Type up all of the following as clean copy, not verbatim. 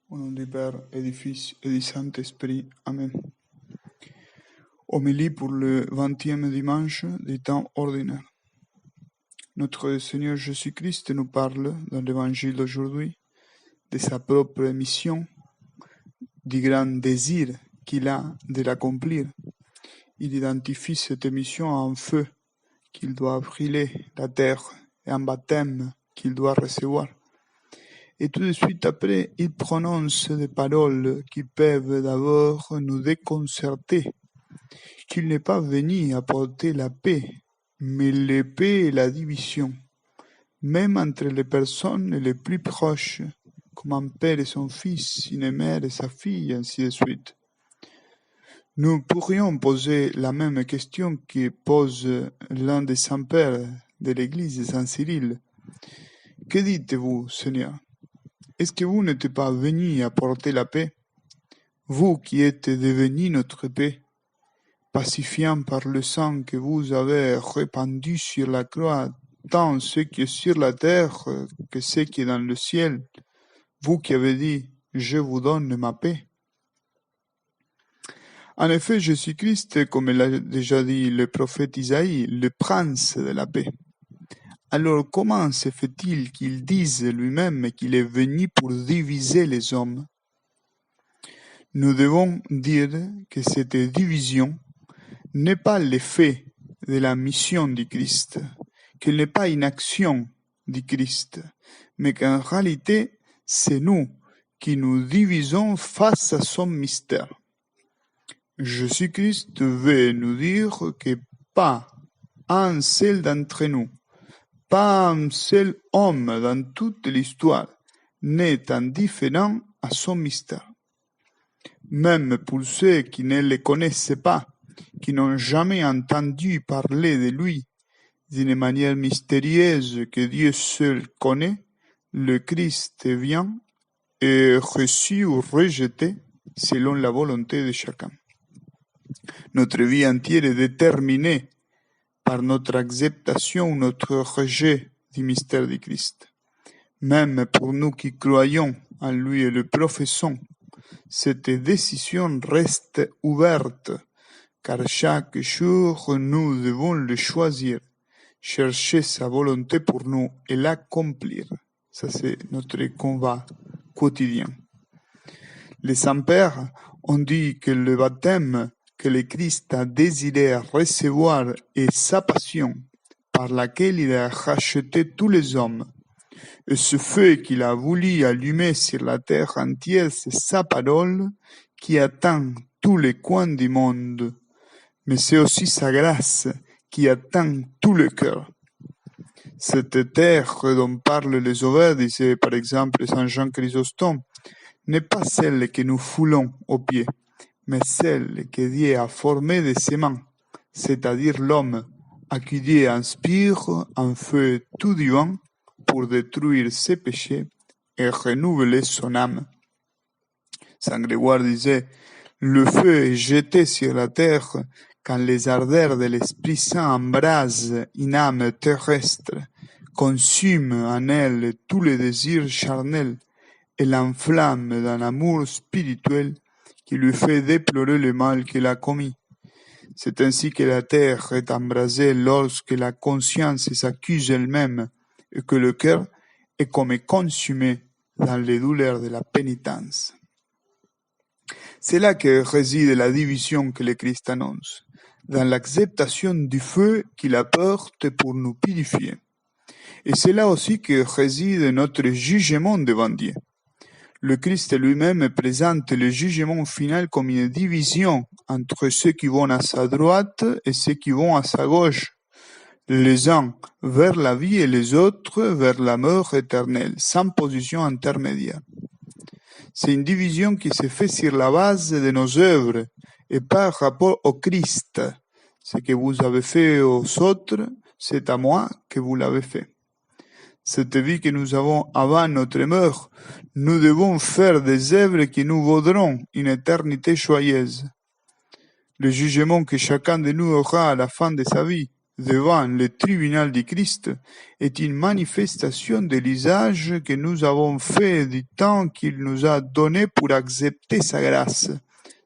Au nom du Père et du Fils et du Saint-Esprit. Amen. Homélie pour le 20e dimanche du temps ordinaire. Notre Seigneur Jésus-Christ nous parle dans l'Évangile d'aujourd'hui de sa propre mission, du grand désir qu'il a de l'accomplir. Il identifie cette mission en feu qu'il doit brûler la terre et en baptême qu'il doit recevoir. Et tout de suite après, il prononce des paroles qui peuvent d'abord nous déconcerter, qu'il n'est pas venu apporter la paix, mais l'épée et la division, même entre les personnes les plus proches, comme un père et son fils, une mère et sa fille, ainsi de suite. Nous pourrions poser la même question que pose l'un des saints-pères de l'Église, Saint Cyril. Que dites-vous, Seigneur? Est-ce que vous n'êtes pas venu apporter la paix, vous qui êtes devenu notre paix, pacifiant par le sang que vous avez répandu sur la croix, tant ce qui est sur la terre que ce qui est dans le ciel, vous qui avez dit « Je vous donne ma paix ». En effet, Jésus-Christ, comme l'a déjà dit le prophète Isaïe, le prince de la paix. Alors comment se fait-il qu'il dise lui-même qu'il est venu pour diviser les hommes? Nous devons dire que cette division n'est pas l'effet de la mission du Christ, qu'elle n'est pas une action du Christ, mais qu'en réalité, c'est nous qui nous divisons face à son mystère. Jésus-Christ veut nous dire que pas un seul d'entre nous, pas un seul homme dans toute l'histoire n'est indifférent à son mystère. Même pour ceux qui ne le connaissaient pas, qui n'ont jamais entendu parler de lui d'une manière mystérieuse que Dieu seul connaît, le Christ vient et reçu ou rejeté selon la volonté de chacun. Notre vie entière est déterminée par notre acceptation ou notre rejet du mystère du Christ. Même pour nous qui croyons en lui et le professons, cette décision reste ouverte, car chaque jour nous devons le choisir, chercher sa volonté pour nous et l'accomplir. Ça, c'est notre combat quotidien. Les saints-pères ont dit que le baptême que le Christ a désiré recevoir est sa passion, par laquelle il a racheté tous les hommes. Et ce feu qu'il a voulu allumer sur la terre entière, c'est sa parole qui atteint tous les coins du monde. Mais c'est aussi sa grâce qui atteint tout le cœur. Cette terre dont parlent les Ovaires, disait par exemple Saint Jean Chrysostome, n'est pas celle que nous foulons aux pieds, mais celle que Dieu a formée de ses mains, c'est-à-dire l'homme, à qui Dieu inspire un feu tout divin pour détruire ses péchés et renouveler son âme. Saint Grégoire disait, le feu est jeté sur la terre quand les ardeurs de l'Esprit Saint embrasent une âme terrestre, consument en elle tous les désirs charnels et l'enflamme d'un amour spirituel qui lui fait déplorer le mal qu'elle a commis. C'est ainsi que la terre est embrasée lorsque la conscience s'accuse elle-même et que le cœur est comme consumé dans les douleurs de la pénitence. C'est là que réside la division que le Christ annonce, dans l'acceptation du feu qu'il apporte pour nous purifier. Et c'est là aussi que réside notre jugement devant Dieu. Le Christ lui-même présente le jugement final comme une division entre ceux qui vont à sa droite et ceux qui vont à sa gauche, les uns vers la vie et les autres vers la mort éternelle, sans position intermédiaire. C'est une division qui se fait sur la base de nos œuvres et par rapport au Christ. Ce que vous avez fait aux autres, c'est à moi que vous l'avez fait. Cette vie que nous avons avant notre mort, nous devons faire des œuvres qui nous vaudront une éternité joyeuse. Le jugement que chacun de nous aura à la fin de sa vie devant le tribunal du Christ est une manifestation de l'usage que nous avons fait du temps qu'il nous a donné pour accepter sa grâce,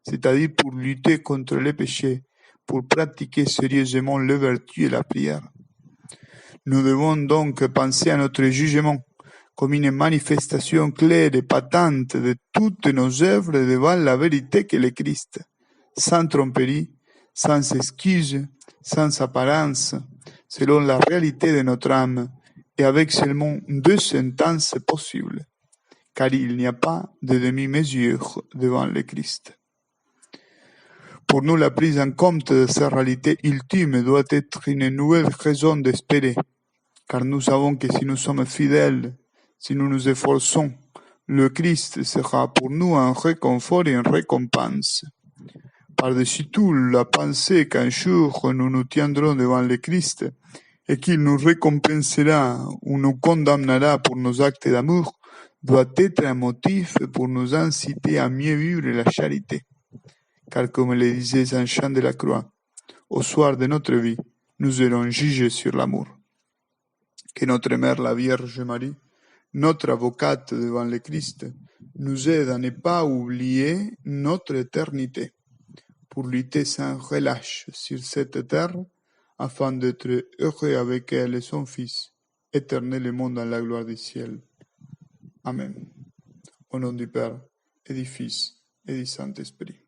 c'est-à-dire pour lutter contre les péchés, pour pratiquer sérieusement les vertus et la prière. Nous devons donc penser à notre jugement comme une manifestation claire et patente de toutes nos œuvres devant la vérité qu'est le Christ, sans tromperie, sans excuse, sans apparence, selon la réalité de notre âme, et avec seulement deux sentences possibles, car il n'y a pas de demi-mesure devant le Christ. Pour nous, la prise en compte de cette réalité ultime doit être une nouvelle raison d'espérer, car nous savons que si nous sommes fidèles, si nous nous efforçons, le Christ sera pour nous un réconfort et une récompense. Par-dessus tout, la pensée qu'un jour nous nous tiendrons devant le Christ et qu'il nous récompensera ou nous condamnera pour nos actes d'amour doit être un motif pour nous inciter à mieux vivre la charité. Car comme le disait Saint Jean de la Croix, au soir de notre vie, nous serons jugés sur l'amour. Que notre Mère, la Vierge Marie, notre avocate devant le Christ, nous aide à ne pas oublier notre éternité, pour lutter sans relâche sur cette terre, afin d'être heureux avec elle et son Fils, éternellement dans la gloire du ciel. Amen. Au nom du Père, et du Fils, et du Saint-Esprit.